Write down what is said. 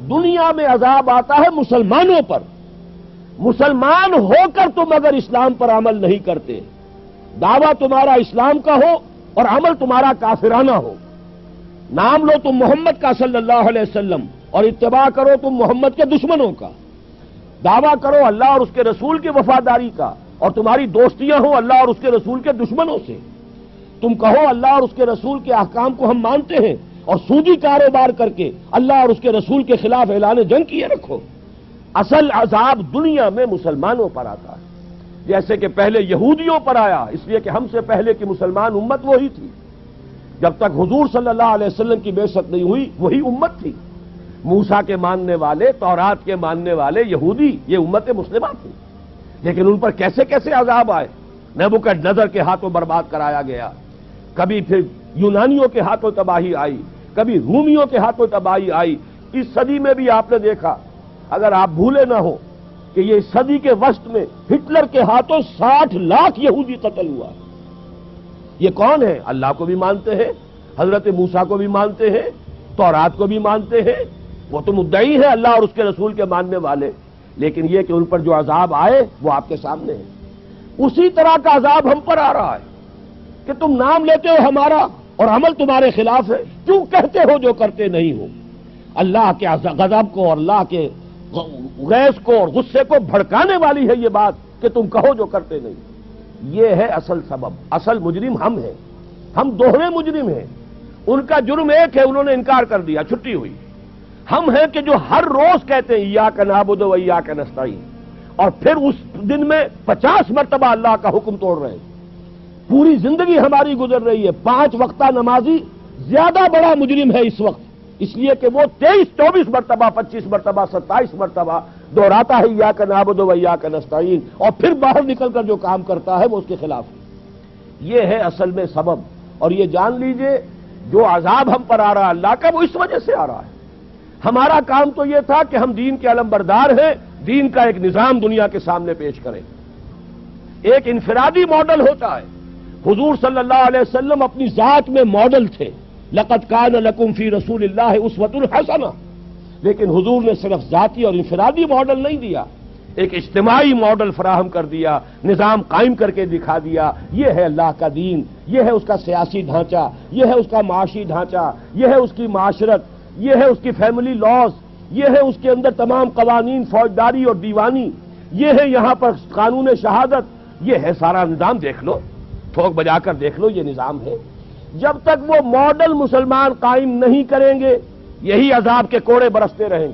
دنیا میں عذاب آتا ہے مسلمانوں پر. مسلمان ہو کر تم اگر اسلام پر عمل نہیں کرتے، دعویٰ تمہارا اسلام کا ہو اور عمل تمہارا کافرانہ ہو، نام لو تم محمد کا صلی اللہ علیہ وسلم اور اتباع کرو تم محمد کے دشمنوں کا، دعویٰ کرو اللہ اور اس کے رسول کی وفاداری کا اور تمہاری دوستیاں ہوں اللہ اور اس کے رسول کے دشمنوں سے، تم کہو اللہ اور اس کے رسول کے احکام کو ہم مانتے ہیں اور سودی کاروبار کر کے اللہ اور اس کے رسول کے خلاف اعلان جنگ کیے رکھو. اصل عذاب دنیا میں مسلمانوں پر آتا ہے، جیسے کہ پہلے یہودیوں پر آیا، اس لیے کہ ہم سے پہلے کی مسلمان امت وہی تھی. جب تک حضور صلی اللہ علیہ وسلم کی بعثت نہیں ہوئی وہی امت تھی. موسیٰ کے ماننے والے، تورات کے ماننے والے یہودی، یہ امت مسلمہ تھی. لیکن ان پر کیسے کیسے عذاب آئے. نبوکدنضر کے ہاتھوں برباد کرایا گیا، کبھی پھر یونانیوں کے ہاتھوں تباہی آئی، کبھی رومیوں کے ہاتھوں تباہی آئی. اس صدی میں بھی آپ نے دیکھا، اگر آپ بھولے نہ ہو کہ یہ صدی کے وسط میں ہٹلر کے ہاتھوں 60 لاکھ یہودی قتل ہوا. یہ کون ہے؟ اللہ کو بھی مانتے ہیں، حضرت موسیٰ کو بھی مانتے ہیں، تورات کو بھی مانتے ہیں، وہ تو مدعی ہے اللہ اور اس کے رسول کے ماننے والے، لیکن یہ کہ ان پر جو عذاب آئے وہ آپ کے سامنے ہے. اسی طرح کا عذاب ہم پر آ رہا ہے کہ تم نام لیتے ہو ہمارا اور عمل تمہارے خلاف ہے. کیوں کہتے ہو جو کرتے نہیں ہو؟ اللہ کے غضب کو اور اللہ کے غیظ کو اور غصے کو بھڑکانے والی ہے یہ بات کہ تم کہو جو کرتے نہیں. یہ ہے اصل سبب. اصل مجرم ہم ہیں، ہم دوہرے مجرم ہیں. ان کا جرم ایک ہے، انہوں نے انکار کر دیا، چھٹی ہوئی. ہم ہیں کہ جو ہر روز کہتے ہیں ایاک نعبد و ایاک نستعین، اور پھر اس دن میں 50 مرتبہ اللہ کا حکم توڑ رہے ہیں. پوری زندگی ہماری گزر رہی ہے. 5 وقتہ نمازی زیادہ بڑا مجرم ہے اس وقت، اس لیے کہ وہ 23-24 مرتبہ، 25 مرتبہ، 27 مرتبہ دہراتا ہے ایاک نعبد و ایاک نستعین، اور پھر باہر نکل کر جو کام کرتا ہے وہ اس کے خلاف ہے. یہ ہے اصل میں سبب. اور یہ جان لیجئے جو عذاب ہم پر آ رہا ہے اللہ کا، وہ اس وجہ سے آ رہا ہے. ہمارا کام تو یہ تھا کہ ہم دین کے علمبردار ہیں، دین کا ایک نظام دنیا کے سامنے پیش کریں. ایک انفرادی ماڈل ہوتا ہے. حضور صلی اللہ علیہ وسلم اپنی ذات میں ماڈل تھے. لقد کان لکم فی رسول اللہ اسوۃ حسنہ. لیکن حضور نے صرف ذاتی اور انفرادی ماڈل نہیں دیا، ایک اجتماعی ماڈل فراہم کر دیا، نظام قائم کر کے دکھا دیا. یہ ہے اللہ کا دین، یہ ہے اس کا سیاسی ڈھانچہ، یہ ہے اس کا معاشی ڈھانچہ، یہ ہے اس کی معاشرت، یہ ہے اس کی فیملی لاز، یہ ہے اس کے اندر تمام قوانین فوجداری اور دیوانی، یہ ہے یہاں پر قانون شہادت. یہ ہے سارا نظام. دیکھ لو، ٹھوک بجا کر دیکھ لو، یہ نظام ہے. جب تک وہ ماڈل مسلمان قائم نہیں کریں گے یہی عذاب کے کوڑے برستے رہیں گے.